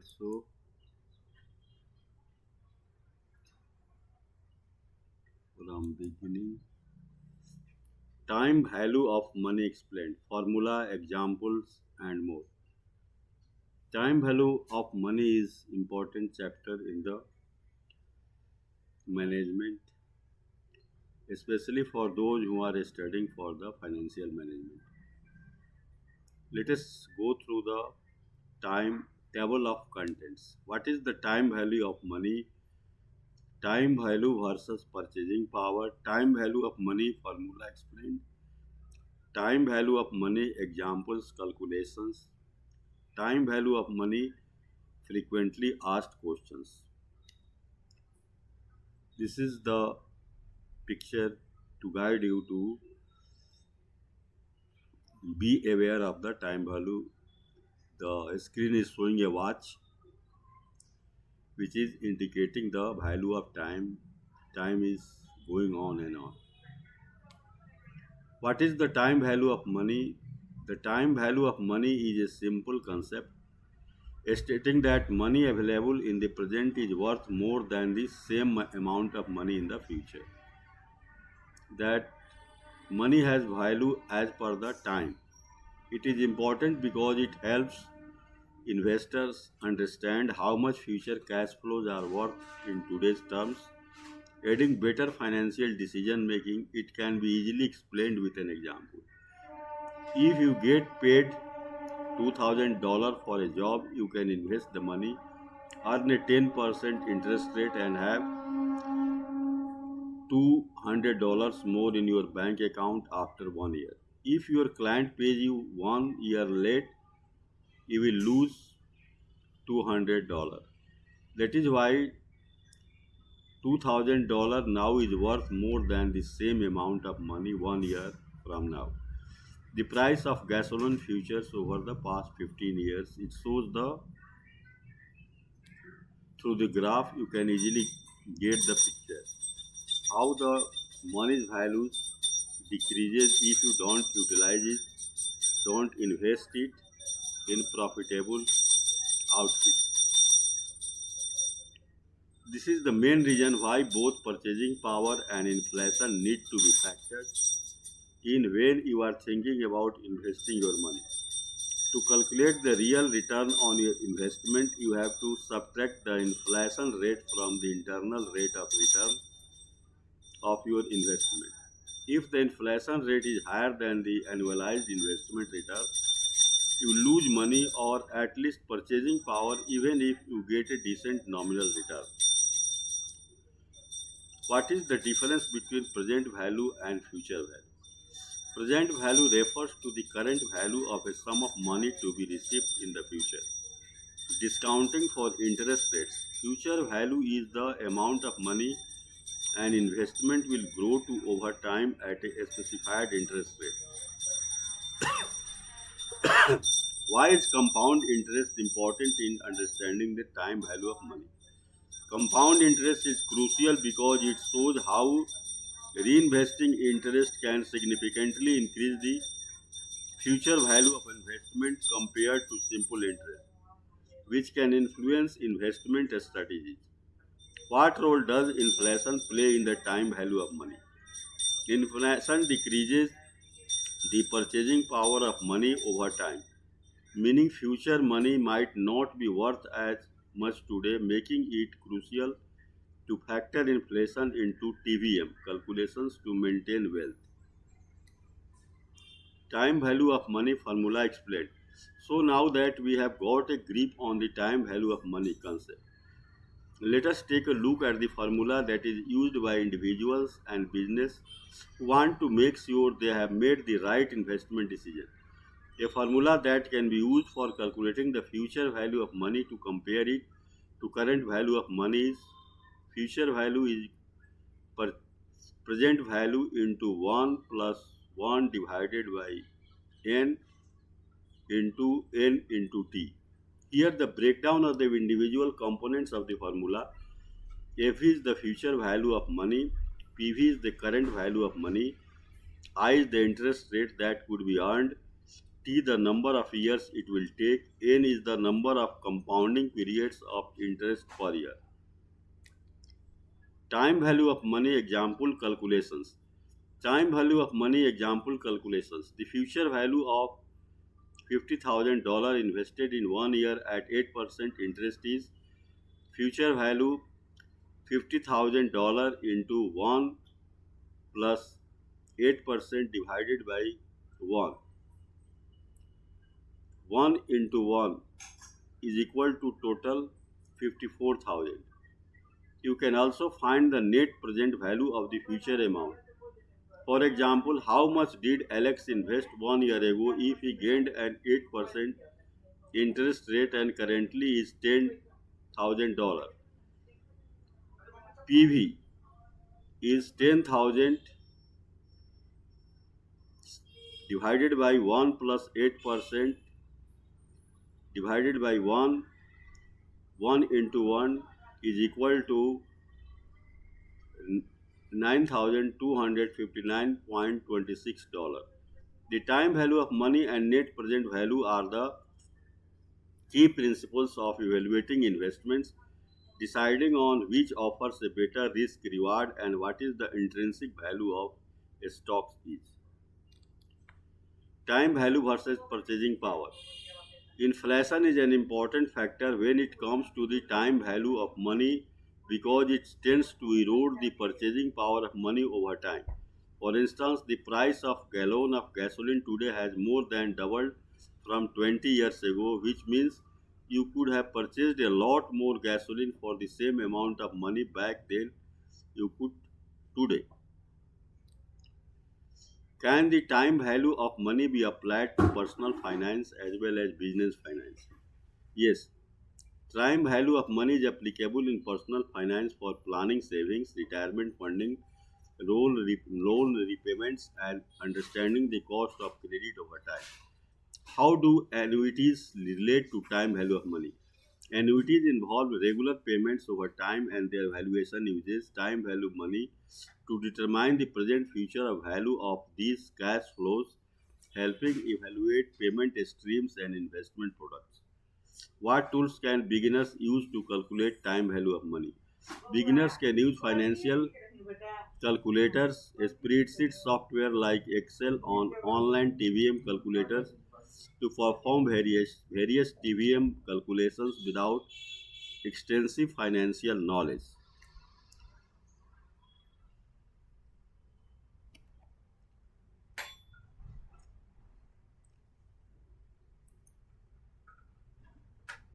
So from beginning, time value of money explained, formula, examples, and more. Time value of money is important chapter in the management, especially for those who are studying for the financial management. Let us go through the time table of contents. What is the time value of money? Time value versus purchasing power. Time value of money formula explained. Time value of money examples calculations. Time value of money frequently asked questions. This is the picture to guide you to be aware of the time value. The screen is showing a watch which is indicating the value of time. Time is going on and on. What is the time value of money? The time value of money is a simple concept stating that money available in the present is worth more than the same amount of money in the future. That money has value as per the time. It is important because it helps investors understand how much future cash flows are worth in today's terms. Aiding better financial decision making, it can be easily explained with an example. If you get paid $2,000 for a job, you can invest the money, earn a 10% interest rate, and have $200 more in your bank account after 1 year. If your client pays you 1 year late, you will lose $200. That is why $2,000 now is worth more than the same amount of money 1 year from now. The price of gasoline futures over the past 15 years, it shows the through the graph you can easily get the picture. How the money's values decreases if you don't utilize it, don't invest it in profitable outfit. This is the main reason why both purchasing power and inflation need to be factored in when you are thinking about investing your money. To calculate the real return on your investment, you have to subtract the inflation rate from the internal rate of return of your investment. If the inflation rate is higher than the annualized investment return, you lose money or at least purchasing power even if you get a decent nominal return. What is the difference between present value and future value? Present value refers to the current value of a sum of money to be received in the future. Discounting for interest rates. Future value is the amount of money an investment will grow to over time at a specified interest rate. Why is compound interest important in understanding the time value of money? Compound interest is crucial because it shows how reinvesting interest can significantly increase the future value of investment compared to simple interest, which can influence investment strategies. What role does inflation play in the time value of money? Inflation decreases the purchasing power of money over time, meaning future money might not be worth as much today, making it crucial to factor inflation into TVM calculations to maintain wealth. Time value of money formula explained. So now that we have got a grip on the time value of money concept, let us take a look at the formula that is used by individuals and business who want to make sure they have made the right investment decision. A formula that can be used for calculating the future value of money to compare it to current value of money is future value is per present value into 1 plus 1 divided by n into n into t. Here the breakdown of the individual components of the formula. F is the future value of money, PV is the current value of money, I is the interest rate that could be earned, T the number of years it will take, N is the number of compounding periods of interest per year. Time value of money example calculations. Time value of money example calculations. The future value of $50,000 invested in 1 year at 8% interest is future value $50,000 into 1 plus 8% divided by 1. 1 into 1 is equal to total 54,000. You can also find the net present value of the future amount. For example, how much did Alex invest 1 year ago if he gained an 8% interest rate and currently is $10,000? PV is 10,000 divided by 1 plus 8% divided by 1. 1 into 1 is equal to 9,259.26 dollars. The time value of money and net present value are the key principles of evaluating investments, deciding on which offers a better risk reward and what is the intrinsic value of a stock is. Time value versus purchasing power. Inflation is an important factor when it comes to the time value of money because it tends to erode the purchasing power of money over time. For instance, the price of a gallon of gasoline today has more than doubled from 20 years ago, which means you could have purchased a lot more gasoline for the same amount of money back then you could today. Can the time value of money be applied to personal finance as well as business finance? Yes, time value of money is applicable in personal finance for planning savings, retirement funding, loan repayments, and understanding the cost of credit over time. How do annuities relate to time value of money? Annuities involve regular payments over time and their valuation uses time value of money to determine the present future value of these cash flows, helping evaluate payment streams and investment products. What tools can beginners use to calculate time value of money? Beginners can use financial calculators, spreadsheet software like Excel on online TVM calculators to perform various TVM calculations without extensive financial knowledge.